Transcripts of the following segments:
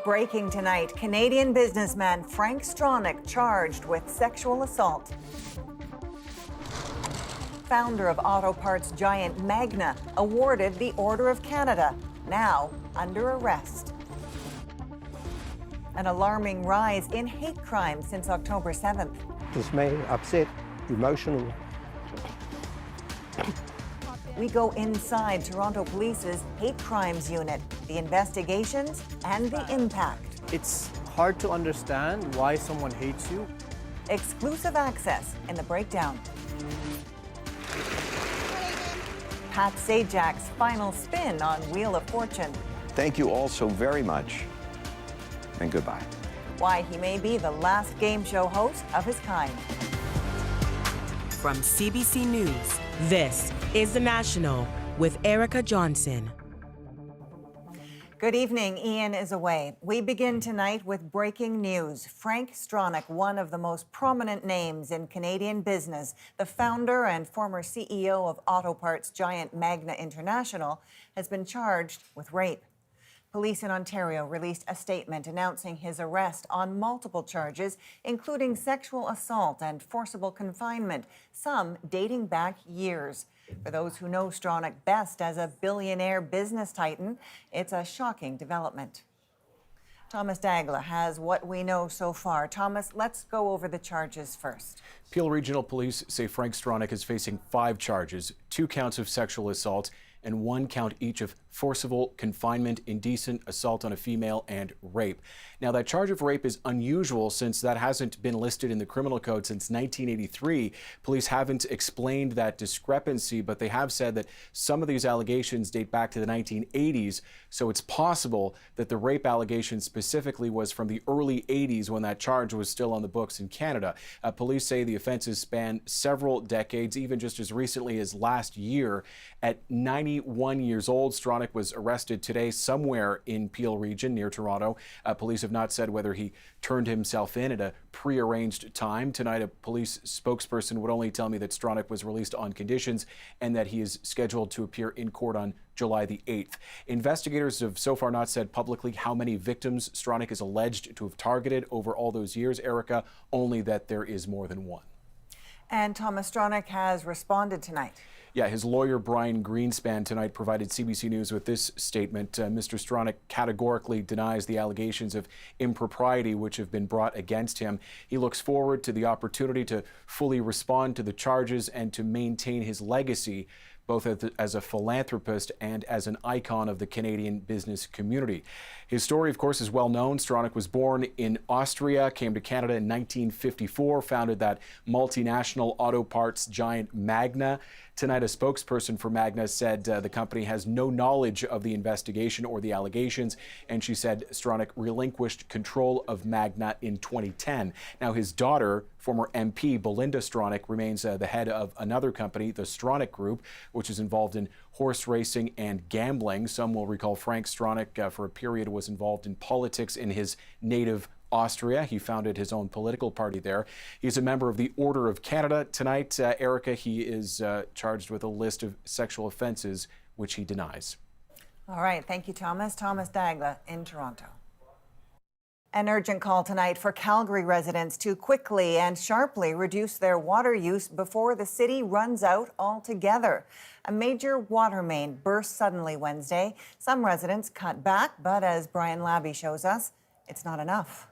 Breaking tonight, Canadian businessman Frank Stronach charged with sexual assault. Founder of auto parts giant Magna awarded the Order of Canada, now under arrest. An alarming rise in hate crime since October 7th. Dismay, upset, emotional. We go inside Toronto Police's hate crimes unit, the investigations and the impact. It's hard to understand why someone hates you. Exclusive access in the breakdown. Pat Sajak's final spin on Wheel of Fortune. Thank you all so very much, and goodbye. Why he may be the last game show host of his kind. From CBC News, this is The National with Erica Johnson. Good evening. Ian is away. We begin tonight with breaking news. Frank Stronach, one of the most prominent names in Canadian business, the founder and former CEO of auto parts giant Magna International, has been charged with rape. Police in Ontario released a statement announcing his arrest on multiple charges, including sexual assault and forcible confinement, some dating back years. For those who know Stronach best as a billionaire business titan, it's a shocking development. Thomas Dagla has what we know so far. Thomas, let's go over the charges first. Peel Regional Police say Frank Stronach is facing 5 charges, 2 counts of sexual assault and 1 count each of forcible confinement, indecent assault on a female, and rape. Now, that charge of rape is unusual since that hasn't been listed in the criminal code since 1983. Police haven't explained that discrepancy, but they have said that some of these allegations date back to the 1980s, so it's possible that the rape allegation specifically was from the early 80s when that charge was still on the books in Canada. Police say the offenses span several decades, even just as recently as last year. At 91 years old, Stronach was arrested today somewhere in Peel region near Toronto. Police have not said whether he turned himself in at a prearranged time. Tonight, a police spokesperson would only tell me that Stronach was released on conditions and that he is scheduled to appear in court on July the 8th. Investigators have so far not said publicly how many victims Stronach is alleged to have targeted over all those years, Erica, only that there is more than one. And Thomas Stronach has responded tonight. Yeah, his lawyer, Brian Greenspan, tonight provided CBC News with this statement. Mr. Stronach categorically denies the allegations of impropriety which have been brought against him. He looks forward to the opportunity to fully respond to the charges and to maintain his legacy, both as a philanthropist and as an icon of the Canadian business community. His story, of course, is well known. Stronach was born in Austria, came to Canada in 1954, founded that multinational auto parts giant Magna. Tonight, a spokesperson for Magna said the company has no knowledge of the investigation or the allegations, and she said Stronach relinquished control of Magna in 2010. Now, his daughter, former MP Belinda Stronach, remains the head of another company, the Stronach Group, which is involved in horse racing and gambling. Some will recall Frank Stronach for a period was involved in politics in his native Austria. He founded his own political party there. He's a member of the Order of Canada. Tonight, Erica, he is charged with a list of sexual offenses, which he denies. All right. Thank you, Thomas. Thomas Dagla in Toronto. An urgent call tonight for Calgary residents to quickly and sharply reduce their water use before the city runs out altogether. A major water main burst suddenly Wednesday. Some residents cut back, but as Brian Labby shows us, it's not enough.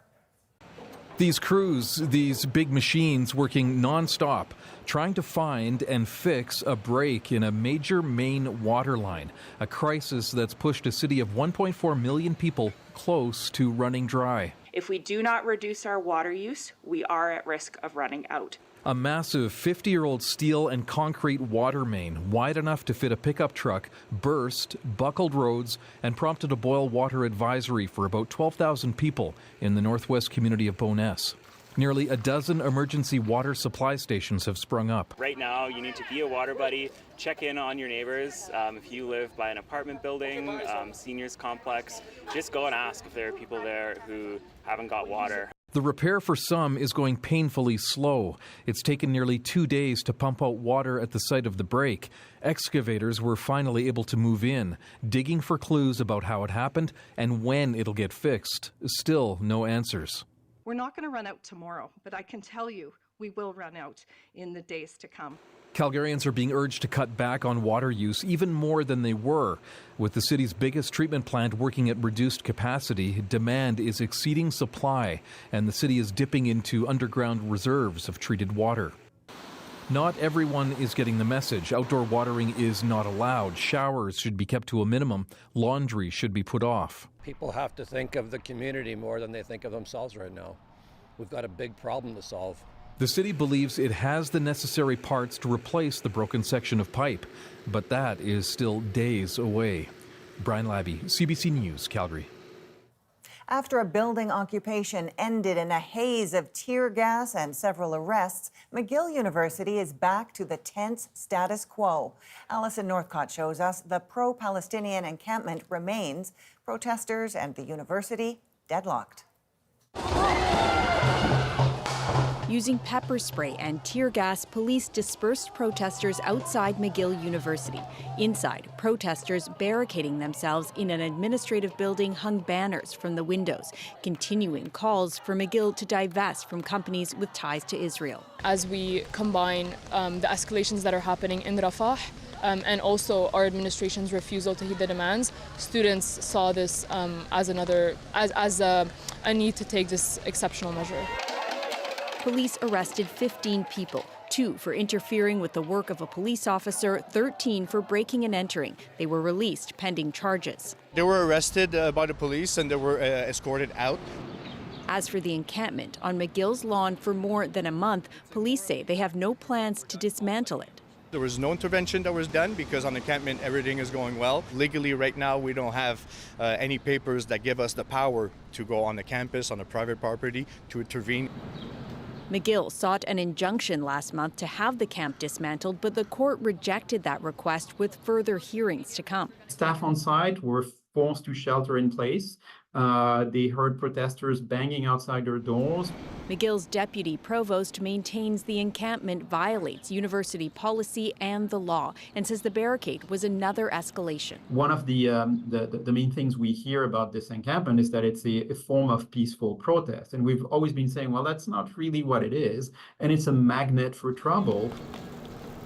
These crews, these big machines working non-stop, trying to find and fix a break in a major main water line, a crisis that's pushed a city of 1.4 million people close to running dry. If we do not reduce our water use, we are at risk of running out. A massive 50-year-old steel and concrete water main, wide enough to fit a pickup truck, burst, buckled roads, and prompted a boil water advisory for about 12,000 people in the northwest community of Bowness. Nearly a dozen emergency water supply stations have sprung up. Right now, you need to be a water buddy, check in on your neighbors. If you live by an apartment building, seniors complex, just go and ask if there are people there who haven't got water. The repair for some is going painfully slow. It's taken nearly 2 days to pump out water at the site of the break. Excavators were finally able to move in, digging for clues about how it happened and when it'll get fixed. Still no answers. We're not going to run out tomorrow, but I can tell you we will run out in the days to come. Calgarians are being urged to cut back on water use even more than they were. With the city's biggest treatment plant working at reduced capacity, demand is exceeding supply, and the city is dipping into underground reserves of treated water. Not everyone is getting the message. Outdoor watering is not allowed. Showers should be kept to a minimum. Laundry should be put off. People have to think of the community more than they think of themselves right now. We've got a big problem to solve. The city believes it has the necessary parts to replace the broken section of pipe, but that is still days away. Brian Labby, CBC News, Calgary. After a building occupation ended in a haze of tear gas and several arrests, McGill University is back to the tense status quo. Alison Northcott shows us the pro-Palestinian encampment remains. Protesters and the university deadlocked. Using pepper spray and tear gas, police dispersed protesters outside McGill University. Inside, protesters barricading themselves in an administrative building hung banners from the windows, continuing calls for McGill to divest from companies with ties to Israel. As we combine the escalations that are happening in Rafah and also our administration's refusal to heed the demands, students saw this as a need to take this exceptional measure. Police arrested 15 people, 2 for interfering with the work of a police officer, 13 for breaking and entering. They were released pending charges. They were arrested by the police and they were escorted out. As for the encampment on McGill's lawn for more than a month, police say they have no plans to dismantle it. There was no intervention that was done because on the encampment everything is going well. Legally right now we don't have any papers that give us the power to go on the campus, on the private property, to intervene. McGill sought an injunction last month to have the camp dismantled, but the court rejected that request with further hearings to come. Staff on site were forced to shelter in place. They heard protesters banging outside their doors. McGill's deputy provost maintains the encampment violates university policy and the law and says the barricade was another escalation. One of the main things we hear about this encampment is that it's a form of peaceful protest. And we've always been saying, well, that's not really what it is. And it's a magnet for trouble.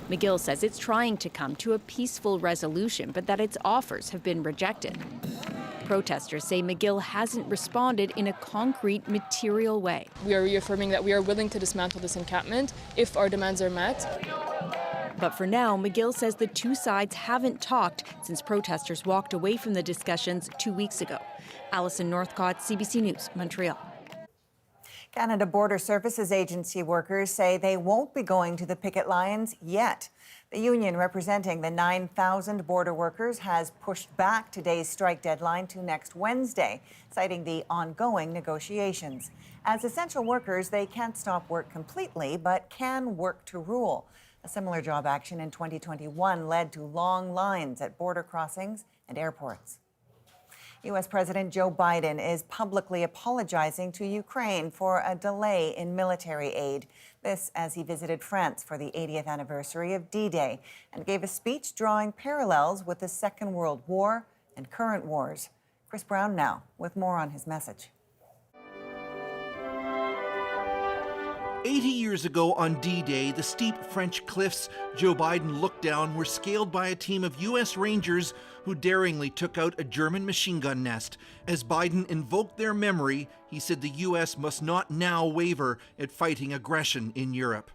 McGill says it's trying to come to a peaceful resolution, but that its offers have been rejected. Protesters say McGill hasn't responded in a concrete, material way. We are reaffirming that we are willing to dismantle this encampment if our demands are met. But for now, McGill says the two sides haven't talked since protesters walked away from the discussions 2 weeks ago. Alison Northcott, CBC News, Montreal. Canada Border Services Agency workers say they won't be going to the picket lines yet. The union representing the 9,000 border workers has pushed back today's strike deadline to next Wednesday, citing the ongoing negotiations. As essential workers, they can't stop work completely, but can work to rule. A similar job action in 2021 led to long lines at border crossings and airports. U.S. President Joe Biden is publicly apologizing to Ukraine for a delay in military aid. This as he visited France for the 80th anniversary of D-Day and gave a speech drawing parallels with the Second World War and current wars. Chris Brown now with more on his message. 80 years ago on D-Day, the steep French cliffs Joe Biden looked down were scaled by a team of U.S. Rangers who daringly took out a German machine gun nest. As Biden invoked their memory, he said the U.S. must not now waver at fighting aggression in Europe.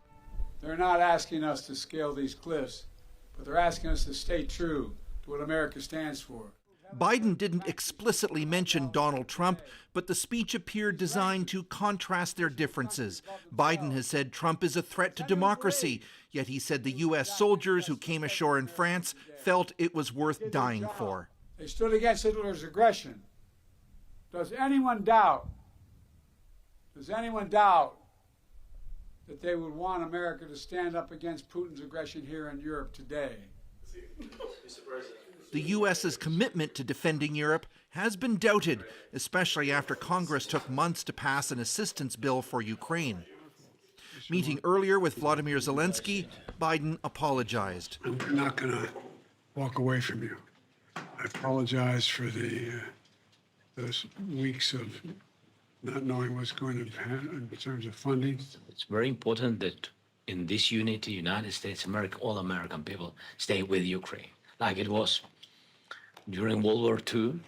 They're not asking us to scale these cliffs, but they're asking us to stay true to what America stands for. Biden didn't explicitly mention Donald Trump, but the speech appeared designed to contrast their differences. Biden has said Trump is a threat to democracy, yet he said the U.S. soldiers who came ashore in France felt it was worth dying for. They stood against Hitler's aggression. Does anyone doubt that they would want America to stand up against Putin's aggression here in Europe today? Mr. President. the U.S.'s commitment to defending Europe has been doubted, especially after Congress took months to pass an assistance bill for Ukraine. Meeting earlier with Vladimir Zelensky, Biden apologized. I'm not going to walk away from you. I apologize for those weeks of not knowing what's going to happen in terms of funding. It's very important that in this unity, United States, America, all American people stay with Ukraine, like it was during World War II.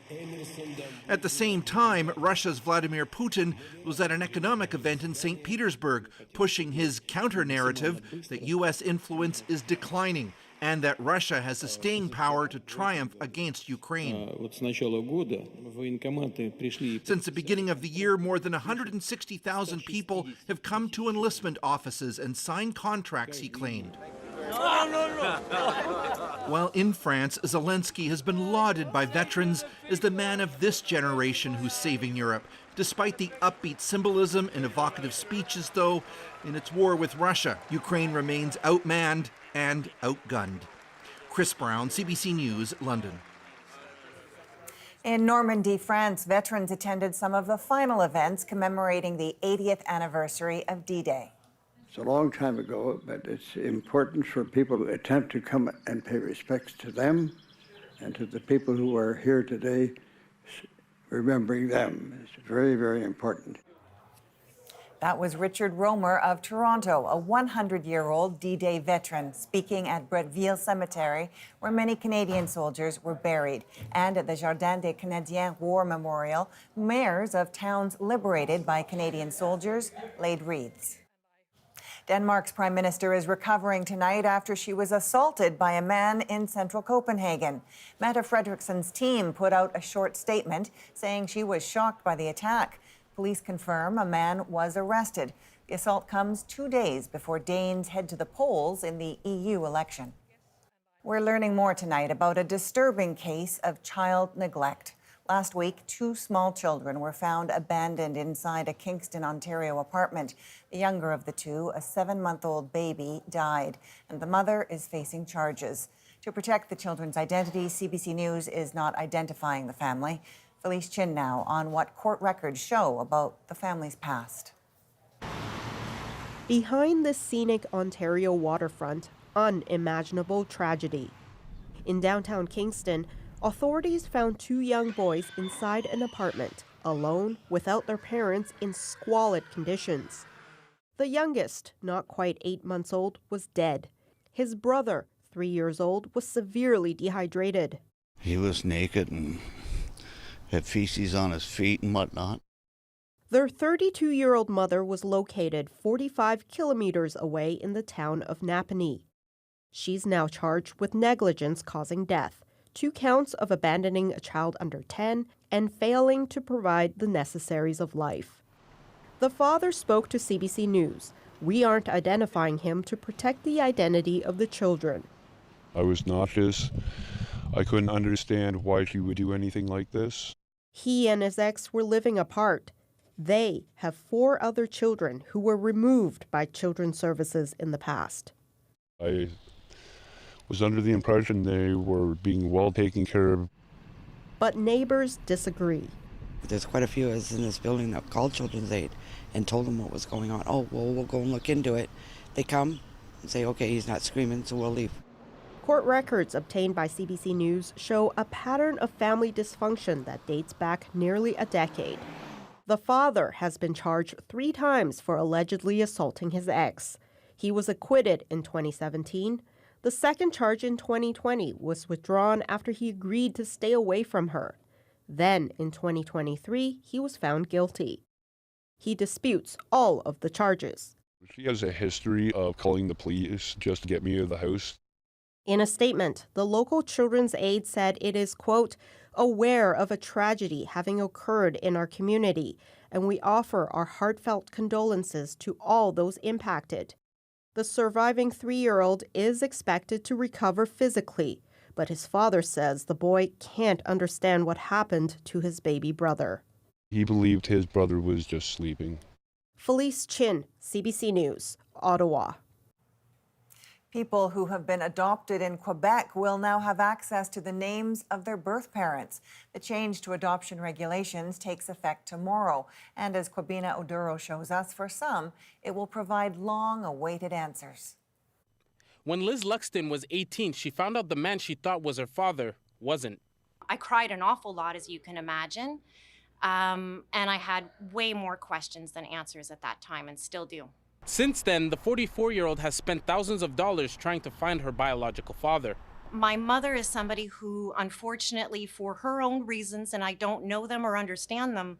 At the same time, Russia's Vladimir Putin was at an economic event in St. Petersburg, pushing his counter-narrative that U.S. influence is declining and that Russia has the staying power to triumph against Ukraine. Since the beginning of the year, more than 160,000 people have come to enlistment offices and signed contracts, he claimed. While in France, Zelensky has been lauded by veterans as the man of this generation who's saving Europe. Despite the upbeat symbolism and evocative speeches, though, in its war with Russia, Ukraine remains outmanned and outgunned. Chris Brown, CBC News, London. In Normandy, France, veterans attended some of the final events commemorating the 80th anniversary of D-Day. It's a long time ago, but it's important for people to attempt to come and pay respects to them and to the people who are here today, remembering them. It's very, very important. That was Richard Romer of Toronto, a 100-year-old D-Day veteran, speaking at Bretteville Cemetery, where many Canadian soldiers were buried, and at the Jardin des Canadiens War Memorial, mayors of towns liberated by Canadian soldiers laid wreaths. Denmark's prime minister is recovering tonight after she was assaulted by a man in central Copenhagen. Mette Frederiksen's team put out a short statement saying she was shocked by the attack. Police confirm a man was arrested. The assault comes 2 days before Danes head to the polls in the EU election. We're learning more tonight about a disturbing case of child neglect. Last week, 2 small children were found abandoned inside a Kingston, Ontario apartment. The younger of the 2, a 7-month-old baby, died, and the mother is facing charges. To protect the children's identity, CBC News is not identifying the family. Felice Chin now on what court records show about the family's past. Behind the scenic Ontario waterfront, unimaginable tragedy. In downtown Kingston, authorities found 2 young boys inside an apartment, alone, without their parents, in squalid conditions. The youngest, not quite 8 months old, was dead. His brother, 3 years old, was severely dehydrated. He was naked and had feces on his feet and whatnot. Their 32-year-old mother was located 45 kilometers away in the town of Napanee. She's now charged with negligence causing death, 2 counts of abandoning a child under 10, and failing to provide the necessaries of life. The father spoke to CBC News. We aren't identifying him to protect the identity of the children. I was nauseous. I couldn't understand why she would do anything like this. He and his ex were living apart. They have 4 other children who were removed by Children's Services in the past. I was under the impression they were being well taken care of. But neighbors disagree. There's quite a few of us in this building that called Children's Aid and told them what was going on. Oh, well, we'll go and look into it. They come and say, okay, he's not screaming, so we'll leave. Court records obtained by CBC News show a pattern of family dysfunction that dates back nearly a decade. The father has been charged 3 times for allegedly assaulting his ex. He was acquitted in 2017. The second charge in 2020 was withdrawn after he agreed to stay away from her. Then, in 2023, he was found guilty. He disputes all of the charges. She has a history of calling the police just to get me out of the house. In a statement, the local Children's Aid said it is, quote, aware of a tragedy having occurred in our community, and we offer our heartfelt condolences to all those impacted. The surviving 3-year-old is expected to recover physically, but his father says the boy can't understand what happened to his baby brother. He believed his brother was just sleeping. Felice Chin, CBC News, Ottawa. People who have been adopted in Quebec will now have access to the names of their birth parents. The change to adoption regulations takes effect tomorrow. And as Kwabena Oduro shows us, for some, it will provide long-awaited answers. When Liz Luxton was 18, she found out the man she thought was her father wasn't. I cried an awful lot, as you can imagine. And I had way more questions than answers at that time, and still do. Since then, the 44-year-old has spent thousands of dollars trying to find her biological father. My mother is somebody who, unfortunately, for her own reasons, and I don't know them or understand them,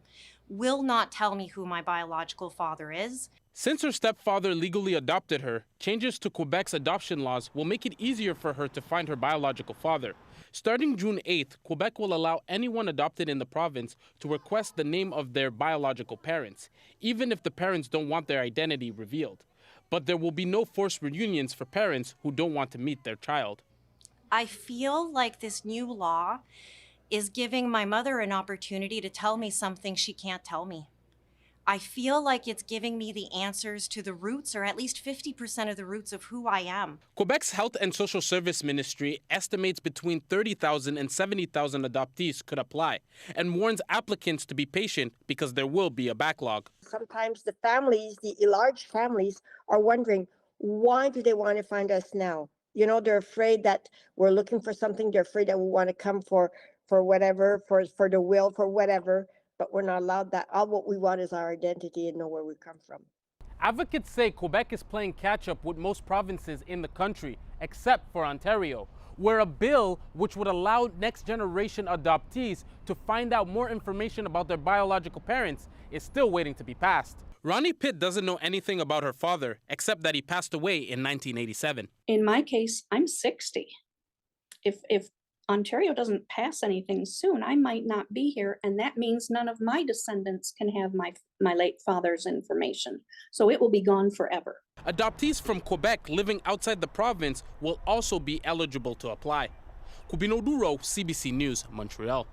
will not tell me who my biological father is. Since her stepfather legally adopted her, changes to Quebec's adoption laws will make it easier for her to find her biological father. Starting June 8th, Quebec will allow anyone adopted in the province to request the name of their biological parents, even if the parents don't want their identity revealed. But there will be no forced reunions for parents who don't want to meet their child. I feel like this new law is giving my mother an opportunity to tell me something she can't tell me. I feel like it's giving me the answers to the roots, or at least 50% of the roots of who I am. Quebec's Health and Social Service Ministry estimates between 30,000 and 70,000 adoptees could apply and warns applicants to be patient because there will be a backlog. Sometimes the families, the enlarged families, are wondering, why do they want to find us now? You know, they're afraid that we're looking for something. They're afraid that we want to come for whatever, for the will, for whatever. But we're not allowed that. All what we want is our identity and know where we come from. Advocates say Quebec is playing catch-up with most provinces in the country, except for Ontario, where a bill which would allow next-generation adoptees to find out more information about their biological parents is still waiting to be passed. Ronnie Pitt doesn't know anything about her father, except that he passed away in 1987. In my case, I'm 60. If Ontario doesn't pass anything soon, I might not be here, and that means none of my descendants can have my late father's information. So it will be gone forever. Adoptees from Quebec living outside the province will also be eligible to apply. Kwabena Oduro, CBC News, Montreal.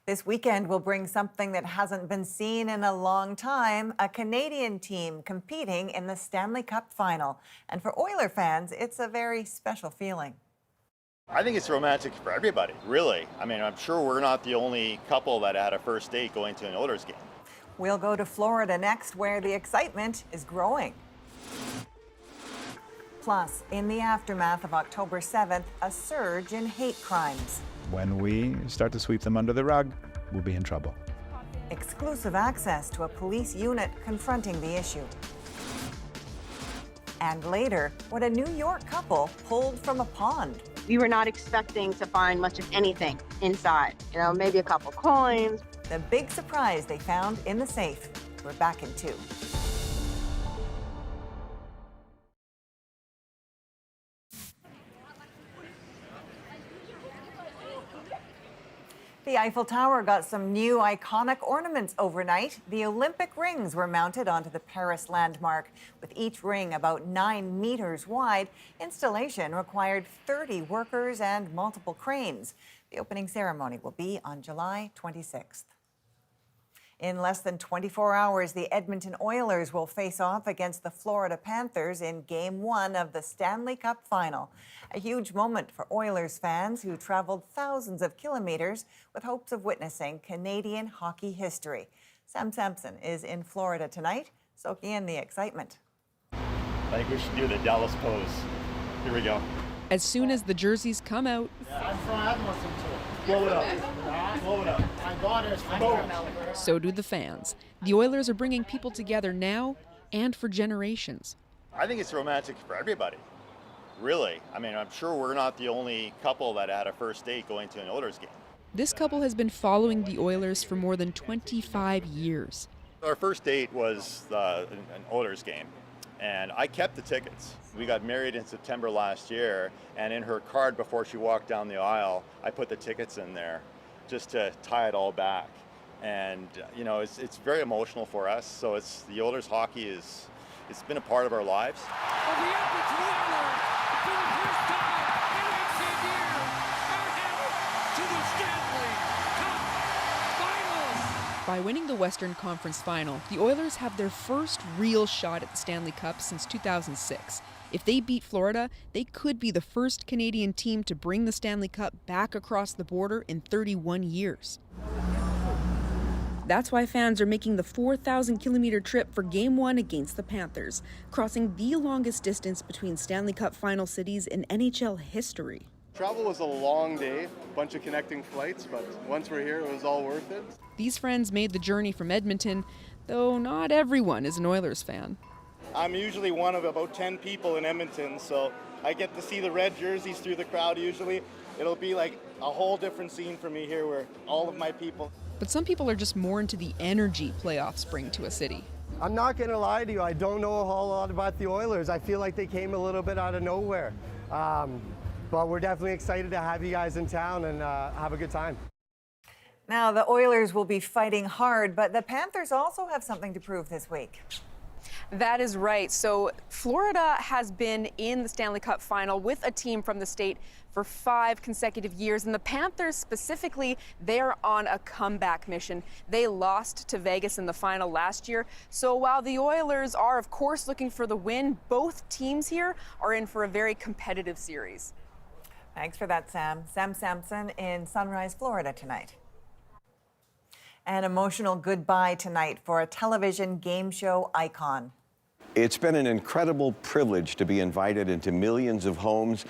This weekend will bring something that hasn't been seen in a long time, a Canadian team competing in the Stanley Cup final. And for Oiler fans, it's a very special feeling. I think it's romantic for everybody, really. I mean, I'm sure we're not the only couple that had a first date going to an Oilers game. We'll go to Florida next, where the excitement is growing. Plus, in the aftermath of October 7th, a surge in hate crimes. When we start to sweep them under the rug, we'll be in trouble. Exclusive access to a police unit confronting the issue. And later, what a New York couple pulled from a pond. We were not expecting to find much of anything inside. You know, maybe a couple coins. The big surprise they found in the safe. We're back in 2. The Eiffel Tower got some new iconic ornaments overnight. The Olympic rings were mounted onto the Paris landmark. With each ring about 9 meters wide, installation required 30 workers and multiple cranes. The opening ceremony will be on July 26th. In less than 24 hours, the Edmonton Oilers will face off against the Florida Panthers in Game 1 of the Stanley Cup final. A huge moment for Oilers fans who traveled thousands of kilometers with hopes of witnessing Canadian hockey history. Sam Sampson is in Florida tonight, soaking in the excitement. I think we should do the Dallas pose. Here we go. As soon as the jerseys come out, Blow it up. Blow it up. My daughter's so do the fans. The Oilers are bringing people together now and for generations. I think it's romantic for everybody, really. I mean, I'm sure we're not the only couple that had a first date going to an Oilers game. This couple has been following the Oilers for more than 25 years. Our first date was an Oilers game, and I kept the tickets. We got married in September last year, and in her card before she walked down the aisle, I put the tickets in there just to tie it all back. And you know, it's very emotional for us. So it's the Oilers hockey it's been a part of our lives. By winning the Western Conference Final, the Oilers have their first real shot at the Stanley Cup since 2006. If they beat Florida, they could be the first Canadian team to bring the Stanley Cup back across the border in 31 years. That's why fans are making the 4,000-kilometer trip for Game 1 against the Panthers, crossing the longest distance between Stanley Cup final cities in NHL history. Travel was a long day, a bunch of connecting flights, but once we're here, it was all worth it. These friends made the journey from Edmonton, though not everyone is an Oilers fan. I'm usually one of about 10 people in Edmonton, so I get to see the red jerseys through the crowd usually. It'll be like a whole different scene for me here where all of my people. But some people are just more into the energy playoffs bring to a city. I'm not going to lie to you, I don't know a whole lot about the Oilers. I feel like they came a little bit out of nowhere. But we're definitely excited to have you guys in town and have a good time. Now, the Oilers will be fighting hard, but the Panthers also have something to prove this week. That is right. So Florida has been in the Stanley Cup final with a team from the state for 5 consecutive years. And the Panthers specifically, they're on a comeback mission. They lost to Vegas in the final last year. So while the Oilers are, of course, looking for the win, both teams here are in for a very competitive series. Thanks for that, Sam. Sam Sampson in Sunrise, Florida tonight. An emotional goodbye tonight for a television game show icon. It's been an incredible privilege to be invited into millions of homes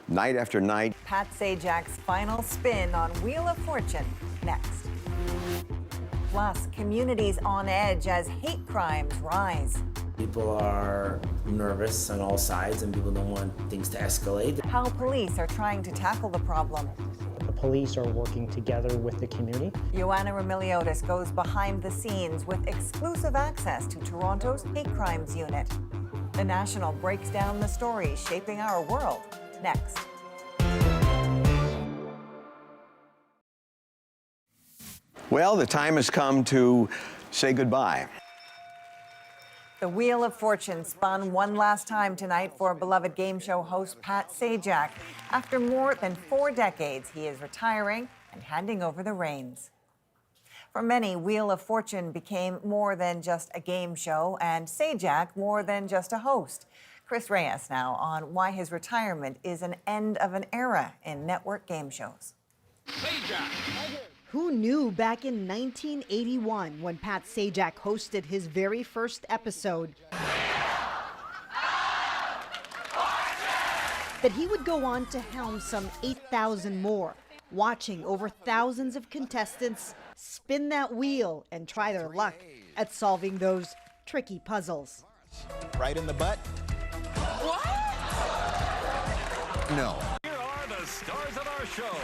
night after night. Pat Sajak's final spin on Wheel of Fortune next. Plus, communities on edge as hate crimes rise. People are nervous on all sides and people don't want things to escalate. How police are trying to tackle the problem. The police are working together with the community. Ioana Remiliotis goes behind the scenes with exclusive access to Toronto's hate crimes unit. The National breaks down the stories shaping our world next. Well, the time has come to say goodbye. The Wheel of Fortune spun one last time tonight for beloved game show host Pat Sajak. After more than 4 decades, he is retiring and handing over the reins. For many, Wheel of Fortune became more than just a game show and Sajak more than just a host. Chris Reyes now on why his retirement is an end of an era in network game shows. Who knew back in 1981 when Pat Sajak hosted his very first episode that he would go on to helm some 8,000 more, watching over thousands of contestants spin that wheel and try their luck at solving those tricky puzzles. Right in the butt? What? No. Here are the stars of our show.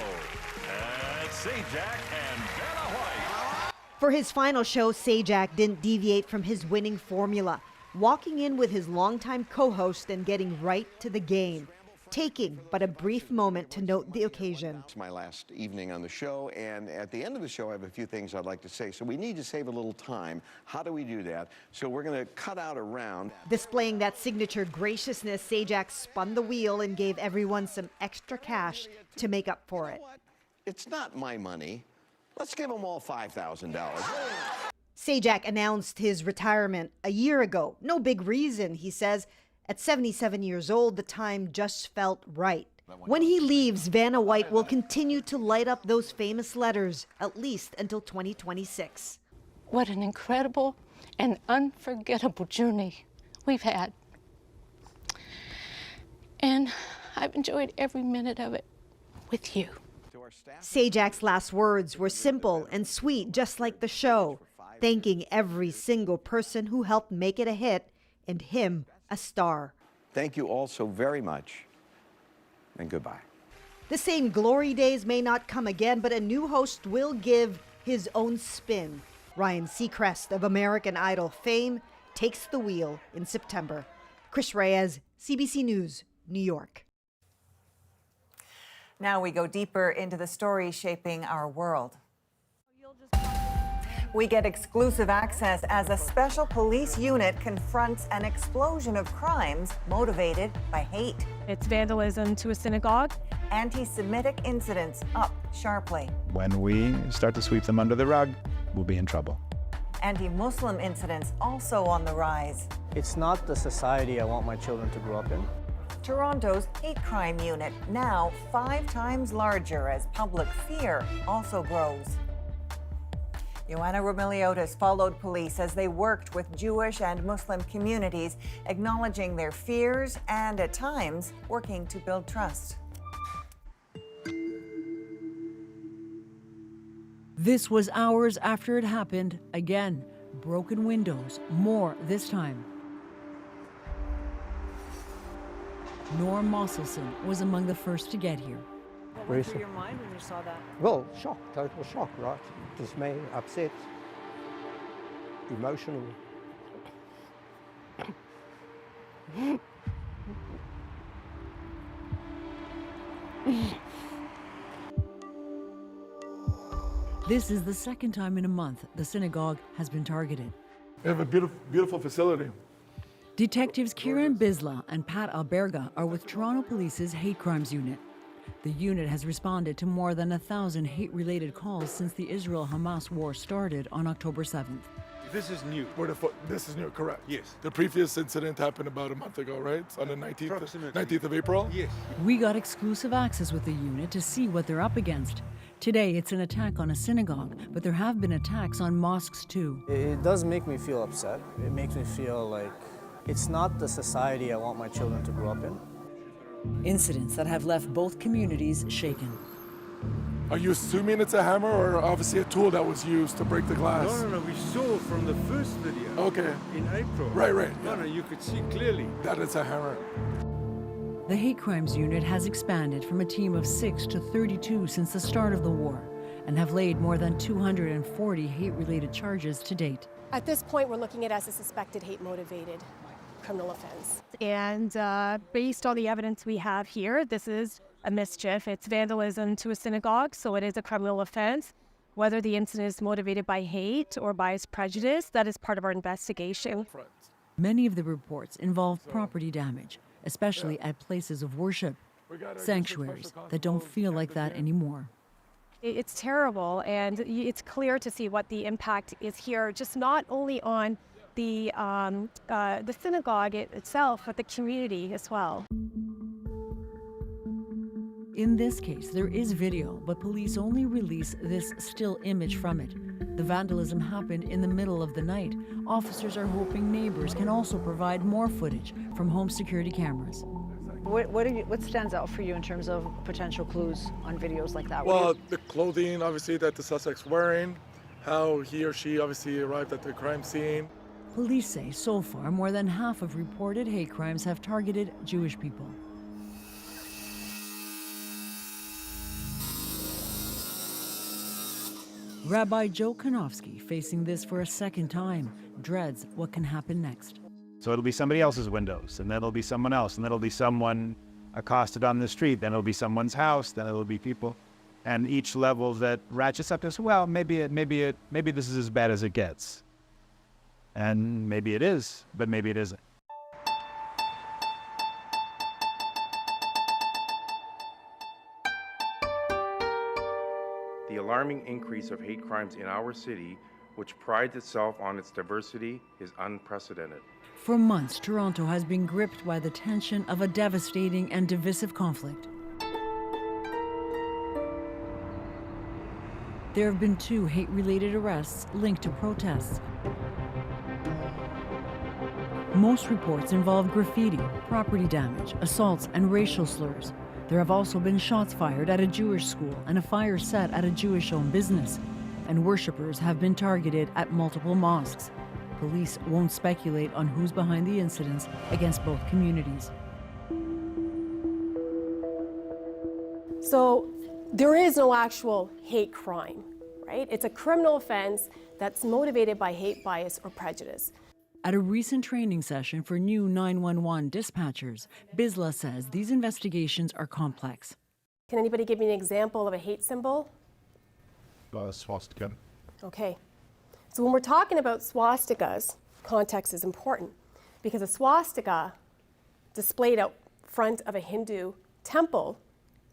Sajak and Vanna White. For his final show, Sajak didn't deviate from his winning formula, walking in with his longtime co-host and getting right to the game, taking but a brief moment to note the occasion. It's my last evening on the show, and at the end of the show, I have a few things I'd like to say. So we need to save a little time. How do we do that? So we're going to cut out a round. Displaying that signature graciousness, Sajak spun the wheel and gave everyone some extra cash to make up for it. It's not my money. Let's give them all $5,000. Sajak announced his retirement a year ago. No big reason, he says. At 77 years old, the time just felt right. When he leaves, Vanna White will continue to light up those famous letters, at least until 2026. What an incredible and unforgettable journey we've had. And I've enjoyed every minute of it with you. Sajak's last words were simple and sweet, just like the show, thanking every single person who helped make it a hit and him a star. Thank you all so very much, and goodbye. The same glory days may not come again, but a new host will give his own spin. Ryan Seacrest of American Idol fame takes the wheel in September. Chris Reyes, CBC News, New York. Now we go deeper into the stories shaping our world. We get exclusive access as a special police unit confronts an explosion of crimes motivated by hate. It's vandalism to a synagogue. Anti-Semitic incidents up sharply. When we start to sweep them under the rug, we'll be in trouble. Anti-Muslim incidents also on the rise. It's not the society I want my children to grow up in. Toronto's hate crime unit, now 5 times larger as public fear also grows. Joanna Romiliotis followed police as they worked with Jewish and Muslim communities, acknowledging their fears and, at times, working to build trust. This was hours after it happened again. Broken windows, more this time. Norm Mosselson was among the first to get here. What went through your mind when you saw that? Well, shock, total shock, right? Dismay, upset, emotional. This is the second time in a month the synagogue has been targeted. We have a beautiful facility. Detectives Kieran Bisla and Pat Alberga are with Toronto Police's Hate Crimes Unit. The unit has responded to more than 1,000 hate-related calls since the Israel-Hamas war started on October 7th. This is new. This is new, correct? Yes. The previous incident happened about a month ago, right? On the 19th of April? Yes. We got exclusive access with the unit to see what they're up against. Today, it's an attack on a synagogue, but there have been attacks on mosques too. It does make me feel upset. It makes me feel like it's not the society I want my children to grow up in. Incidents that have left both communities shaken. Are you assuming it's a hammer or obviously a tool that was used to break the glass? No, we saw from the first video. Okay. In April. Right. No, you could see clearly. That it's a hammer. The Hate Crimes Unit has expanded from a team of 6 to 32 since the start of the war and have laid more than 240 hate-related charges to date. At this point, we're looking at it as a suspected hate-motivated criminal offense. And based on the evidence we have here, this is a mischief. It's vandalism to a synagogue, so it is a criminal offense. Whether the incident is motivated by hate or bias prejudice, that is part of our investigation. Many of the reports involve property damage, especially at places of worship, sanctuaries that don't feel like that anymore. It's terrible, and it's clear to see what the impact is here, just not only on the synagogue itself, but the community as well. In this case, there is video, but police only release this still image from it. The vandalism happened in the middle of the night. Officers are hoping neighbors can also provide more footage from home security cameras. What stands out for you in terms of potential clues on videos like that? Well, the clothing, obviously, that the suspect's wearing, how he or she obviously arrived at the crime scene. Police say so far, more than half of reported hate crimes have targeted Jewish people. Rabbi Joe Konofsky, facing this for a second time, dreads what can happen next. So it'll be somebody else's windows, and then it'll be someone else, and then it'll be someone accosted on the street, then it'll be someone's house, then it'll be people. And each level that ratchets up to, well, maybe this is as bad as it gets. And maybe it is, but maybe it isn't. The alarming increase of hate crimes in our city, which prides itself on its diversity, is unprecedented. For months, Toronto has been gripped by the tension of a devastating and divisive conflict. There have been 2 hate-related arrests linked to protests. Most reports involve graffiti, property damage, assaults, and racial slurs. There have also been shots fired at a Jewish school and a fire set at a Jewish-owned business. And worshippers have been targeted at multiple mosques. Police won't speculate on who's behind the incidents against both communities. So there is no actual hate crime, right? It's a criminal offense that's motivated by hate, bias, or prejudice. At a recent training session for new 911 dispatchers, Bisla says these investigations are complex. Can anybody give me an example of a hate symbol? Swastika. Okay. So when we're talking about swastikas, context is important because a swastika displayed out front of a Hindu temple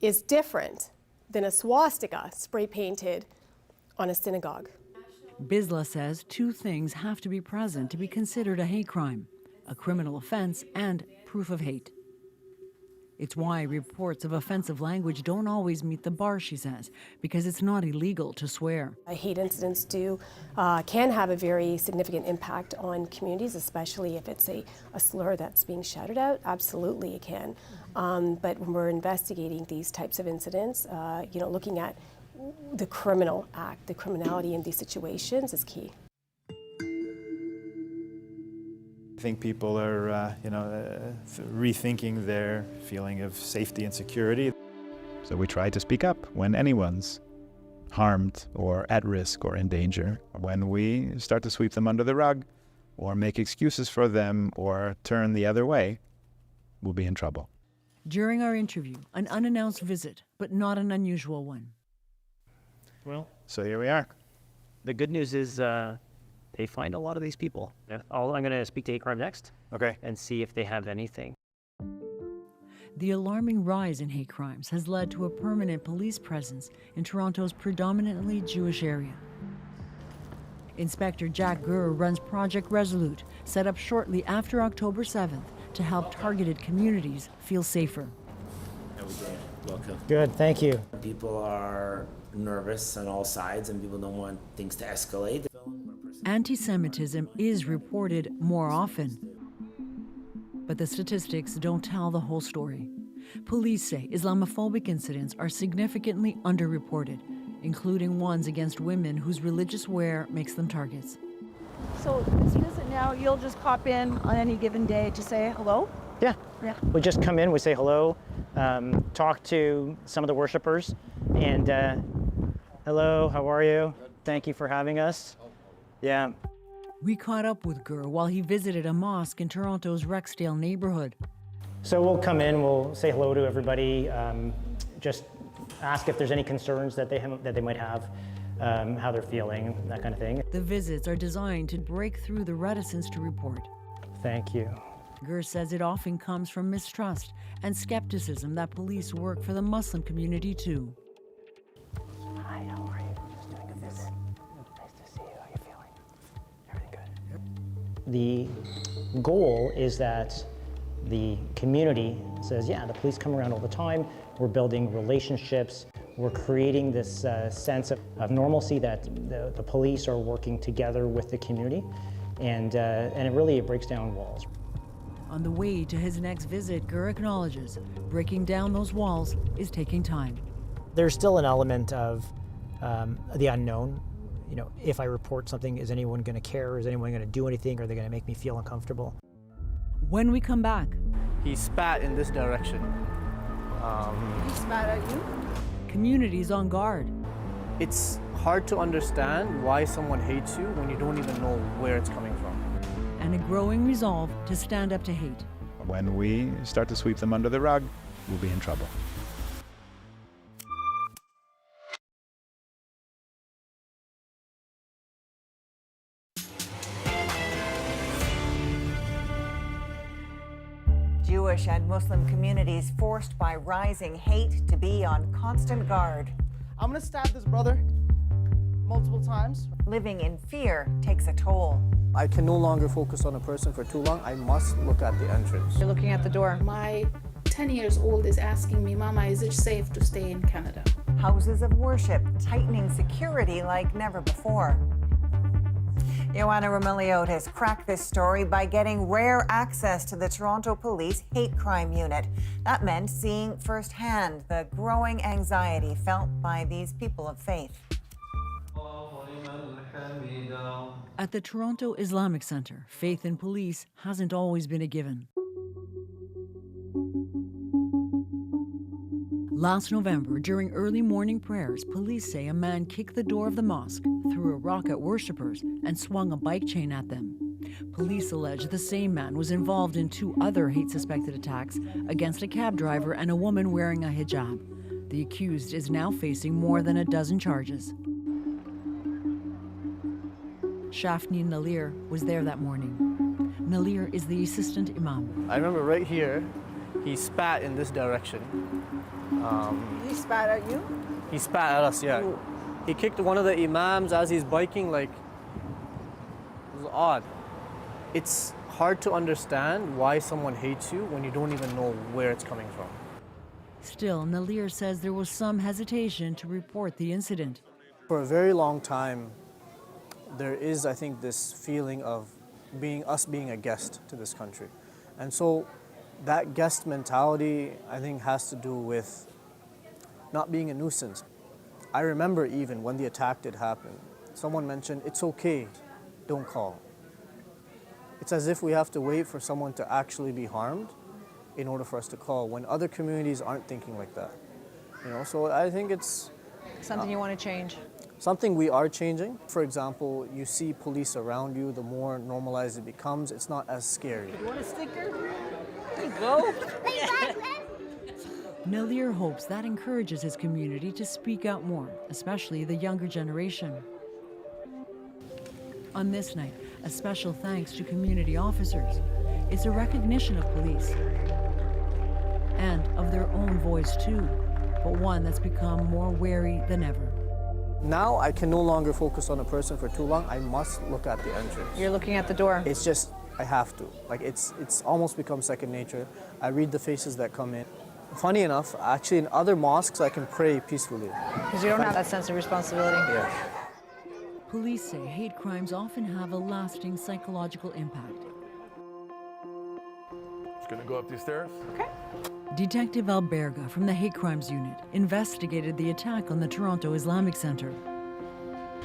is different than a swastika spray painted on a synagogue. Bisla says 2 things have to be present to be considered a hate crime: a criminal offense and proof of hate. It's why reports of offensive language don't always meet the bar, she says, because it's not illegal to swear. Hate incidents can have a very significant impact on communities, especially if it's a slur that's being shouted out. Absolutely, it can. But when we're investigating these types of incidents, looking at the criminal act, the criminality in these situations is key. I think people are, rethinking their feeling of safety and security. So we try to speak up when anyone's harmed or at risk or in danger. When we start to sweep them under the rug or make excuses for them or turn the other way, we'll be in trouble. During our interview, an unannounced visit, but not an unusual one. Well, so here we are. The good news is they find a lot of these people. I'm going to speak to hate crime next. Okay. And see if they have anything. The alarming rise in hate crimes has led to a permanent police presence in Toronto's predominantly Jewish area. Inspector Jack Gurr runs Project Resolute, set up shortly after October 7th to help targeted communities feel safer. How are we doing? Welcome. Good, thank you. People are nervous on all sides and people don't want things to escalate. Anti-Semitism is reported more often, but the statistics don't tell the whole story. Police say Islamophobic incidents are significantly underreported, including ones against women whose religious wear makes them targets. So this visit now, you'll just pop in on any given day to say hello? Yeah. Yeah. We just come in, we say hello, talk to some of the worshipers, and hello, how are you? Thank you for having us. Yeah. We caught up with Gurr while he visited a mosque in Toronto's Rexdale neighborhood. So we'll come in, we'll say hello to everybody, just ask if there's any concerns that they might have, how they're feeling, that kind of thing. The visits are designed to break through the reticence to report. Thank you. Gurr says it often comes from mistrust and skepticism that police work for the Muslim community too. Hi, how are you? Just doing a visit. Nice to see you. How are you feeling? Everything good? The goal is that the community says, yeah, the police come around all the time. We're building relationships. We're creating this sense of normalcy that the police are working together with the community, and it breaks down walls. On the way to his next visit, Gurr acknowledges breaking down those walls is taking time. There's still an element of the unknown. You know, if I report something, is anyone going to care? Is anyone going to do anything? Are they going to make me feel uncomfortable? When we come back, he spat in this direction. He spat at you? Communities on guard. It's hard to understand why someone hates you when you don't even know where it's coming from. And a growing resolve to stand up to hate. When we start to sweep them under the rug, we'll be in trouble. Jewish and Muslim communities forced by rising hate to be on constant guard. I'm gonna stab this brother multiple times. Living in fear takes a toll. I can no longer focus on a person for too long. I must look at the entrance. You're looking at the door. My 10 years old is asking me, Mama, is it safe to stay in Canada? Houses of worship tightening security like never before. Joanna Romiliotis cracked this story by getting rare access to the Toronto Police Hate Crime Unit. That meant seeing firsthand the growing anxiety felt by these people of faith. At the Toronto Islamic Centre, faith in police hasn't always been a given. Last November, during early morning prayers, police say a man kicked the door of the mosque, threw a rock at worshippers, and swung a bike chain at them. Police allege the same man was involved in 2 other hate-suspected attacks against a cab driver and a woman wearing a hijab. The accused is now facing more than a dozen charges. Shafni Nalir was there that morning. Nalir is the assistant imam. I remember right here, he spat in this direction. He spat at you? He spat at us, yeah. Ooh. He kicked one of the imams as he's biking, like, it was odd. It's hard to understand why someone hates you when you don't even know where it's coming from. Still, Nalir says there was some hesitation to report the incident. For a very long time, there is, I think, this feeling of us being a guest to this country. And so that guest mentality, I think, has to do with not being a nuisance. I remember even when the attack did happen, someone mentioned, it's okay, don't call. It's as if we have to wait for someone to actually be harmed in order for us to call, when other communities aren't thinking like that. You know, so I think it's something you want to change. Something we are changing. For example, you see police around you, the more normalized it becomes, it's not as scary. You want a sticker? There you go. Nalir hopes that encourages his community to speak out more, especially the younger generation. On this night, a special thanks to community officers. It's a recognition of police and of their own voice too, but one that's become more wary than ever. Now I can no longer focus on a person for too long. I must look at the entrance. You're looking at the door. It's just, I have to. Like it's almost become second nature. I read the faces that come in. Funny enough, actually in other mosques I can pray peacefully. Because you don't have that sense of responsibility. Yeah. Police say hate crimes often have a lasting psychological impact. Just gonna go up these stairs. Okay. Detective Alberga from the Hate Crimes Unit investigated the attack on the Toronto Islamic Center.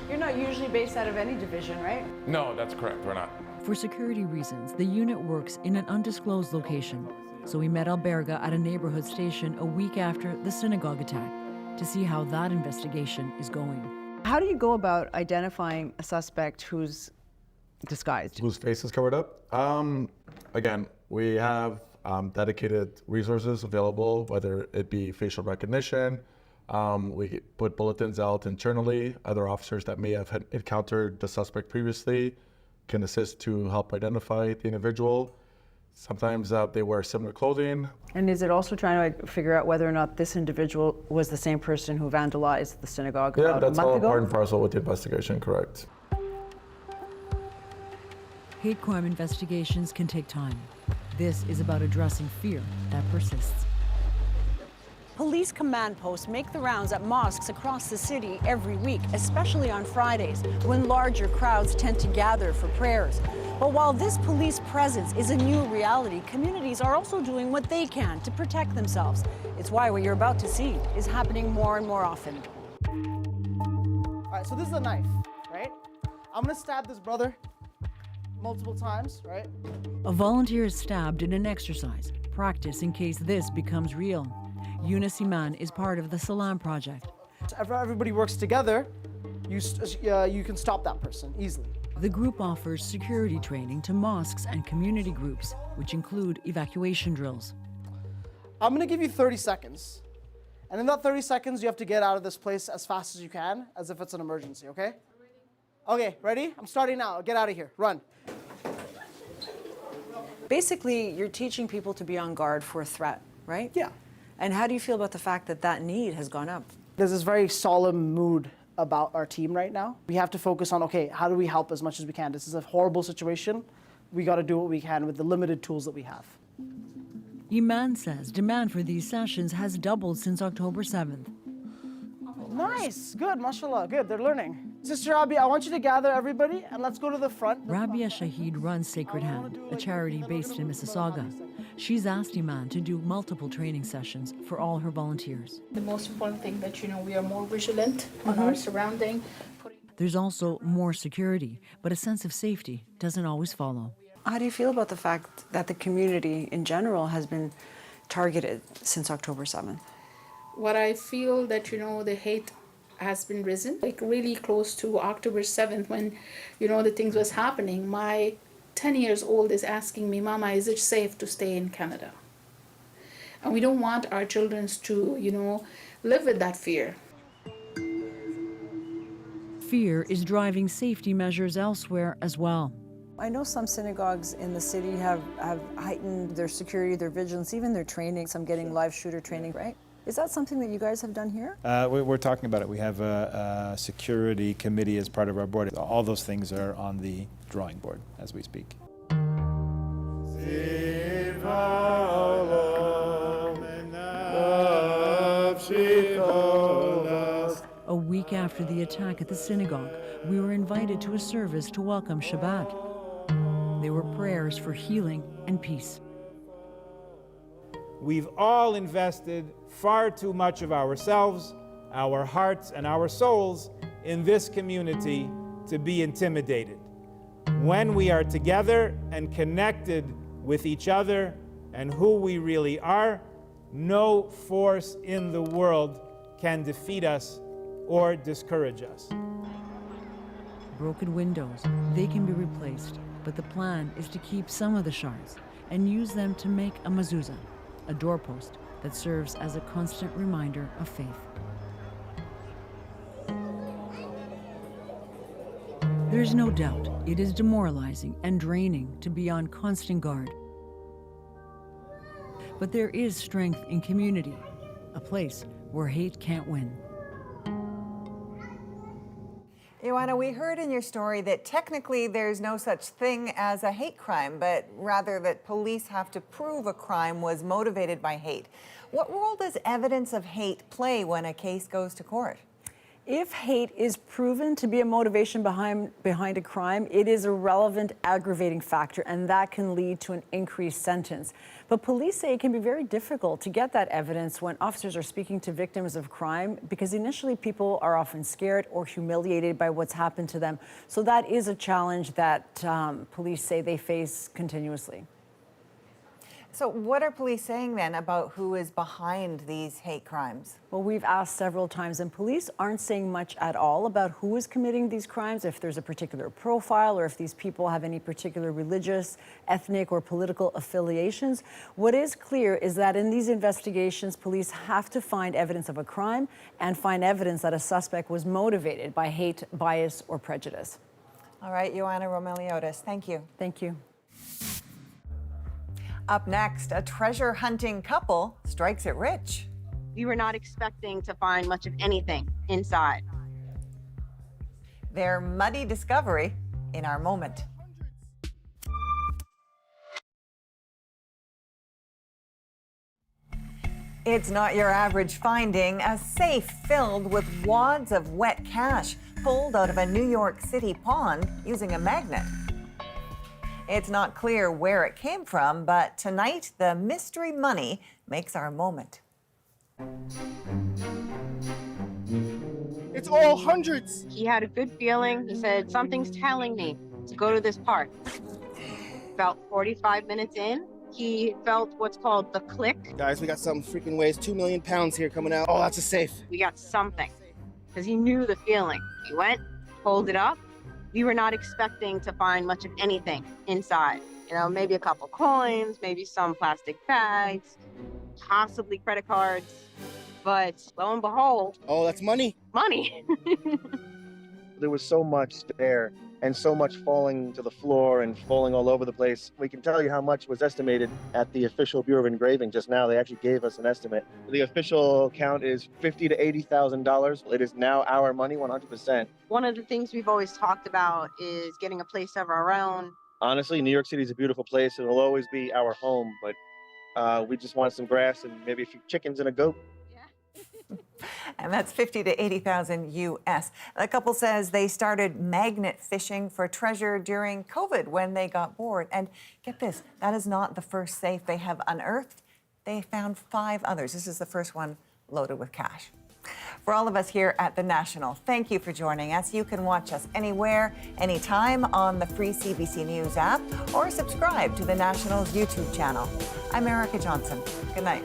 You're not usually based out of any division, right? No, that's correct, we're not. For security reasons, the unit works in an undisclosed location. So we met Alberga at a neighborhood station a week after the synagogue attack to see how that investigation is going. How do you go about identifying a suspect who's disguised? Whose face is covered up? Again, we have dedicated resources available, whether it be facial recognition. We put bulletins out internally. Other officers that may have encountered the suspect previously can assist to help identify the individual. Sometimes they wear similar clothing. And is it also trying to figure out whether or not this individual was the same person who vandalized the synagogue Yeah, about that's a month all ago? part and parcel with the investigation, correct. Hate crime investigations can take time. This is about addressing fear that persists. Police command posts make the rounds at mosques across the city every week, especially on Fridays, when larger crowds tend to gather for prayers. But while this police presence is a new reality, communities are also doing what they can to protect themselves. It's why what you're about to see is happening more and more often. All right, so this is a knife, right? I'm gonna stab this brother multiple times, right? A volunteer is stabbed in an exercise, practice in case this becomes real. Eunice Iman is part of the Salam Project. If everybody works together, you can stop that person easily. The group offers security training to mosques and community groups, which include evacuation drills. I'm gonna give you 30 seconds. And in that 30 seconds, you have to get out of this place as fast as you can, as if it's an emergency, okay? Okay, ready? I'm starting now. Get out of here. Run. Basically, you're teaching people to be on guard for a threat, right? Yeah. And how do you feel about the fact that that need has gone up? There's this very solemn mood about our team right now. We have to focus on, okay, how do we help as much as we can? This is a horrible situation. We got to do what we can with the limited tools that we have. Iman says demand for these sessions has doubled since October 7th. Nice, good, mashallah, good, they're learning. Sister Rabia, I want you to gather everybody and let's go to the front. Rabia Shahid runs Sacred Hand, a charity based in Mississauga. She's asked Iman to do multiple training sessions for all her volunteers. The most important thing that, we are more vigilant on our surrounding. There's also more security, but a sense of safety doesn't always follow. How do you feel about the fact that the community in general has been targeted since October 7th? What I feel that, the hate has been risen, like really close to October 7th when, the things was happening. My 10 years old is asking me, Mama, is it safe to stay in Canada? And we don't want our children to, live with that fear. Fear is driving safety measures elsewhere as well. I know some synagogues in the city have heightened their security, their vigilance, even their training, some getting live shooter training, right? Is that something that you guys have done here? We're talking about it. We have a security committee as part of our board. All those things are on the drawing board as we speak. Siva A week after the attack at the synagogue, we were invited to a service to welcome Shabbat. They were prayers for healing and peace. We've all invested far too much of ourselves, our hearts, and our souls in this community to be intimidated. When we are together and connected with each other and who we really are, no force in the world can defeat us or discourage us. Broken windows, they can be replaced, but the plan is to keep some of the shards and use them to make a mezuzah, a doorpost that serves as a constant reminder of faith. There's no doubt it is demoralizing and draining to be on constant guard. But there is strength in community, a place where hate can't win. Joanna, we heard in your story that technically there's no such thing as a hate crime, but rather that police have to prove a crime was motivated by hate. What role does evidence of hate play when a case goes to court? If hate is proven to be a motivation behind a crime, it is a relevant aggravating factor, and that can lead to an increased sentence. But police say it can be very difficult to get that evidence when officers are speaking to victims of crime, because initially people are often scared or humiliated by what's happened to them. So that is a challenge that police say they face continuously. So what are police saying then about who is behind these hate crimes? Well, we've asked several times, and police aren't saying much at all about who is committing these crimes, if there's a particular profile, or if these people have any particular religious, ethnic, or political affiliations. What is clear is that in these investigations, police have to find evidence of a crime and find evidence that a suspect was motivated by hate, bias, or prejudice. All right, Joanna Romeliotis, thank you. Thank you. Up next, a treasure hunting couple strikes it rich. We were not expecting to find much of anything inside. Their muddy discovery in our moment. It's not your average finding. A safe filled with wads of wet cash pulled out of a New York City pond using a magnet. It's not clear where it came from, but tonight the mystery money makes our moment. It's all hundreds. He had a good feeling. He said, something's telling me to go to this park. About 45 minutes in, he felt what's called the click. Guys, we got something freaking weighs 2 million pounds here coming out. Oh, that's a safe. We got something, because he knew the feeling. He went, pulled it up. We were not expecting to find much of anything inside. You know, maybe a couple coins, maybe some plastic bags, possibly credit cards. But lo and behold. Oh, that's money. Money. There was so much there and so much falling to the floor and falling all over the place. We can tell you how much was estimated at the official Bureau of Engraving just now. They actually gave us an estimate. The official count is $50,000 to $80,000. It is now our money, 100%. One of the things we've always talked about is getting a place of our own. Honestly, New York City is a beautiful place. It will always be our home, but we just want some grass and maybe a few chickens and a goat. And that's $50,000 to $80,000 US. The couple says they started magnet fishing for treasure during COVID when they got bored. And get this, that is not the first safe they have unearthed. They found 5 others. This is the first one loaded with cash. For all of us here at The National, thank you for joining us. You can watch us anywhere, anytime on the free CBC News app or subscribe to The National's YouTube channel. I'm Erica Johnson. Good night.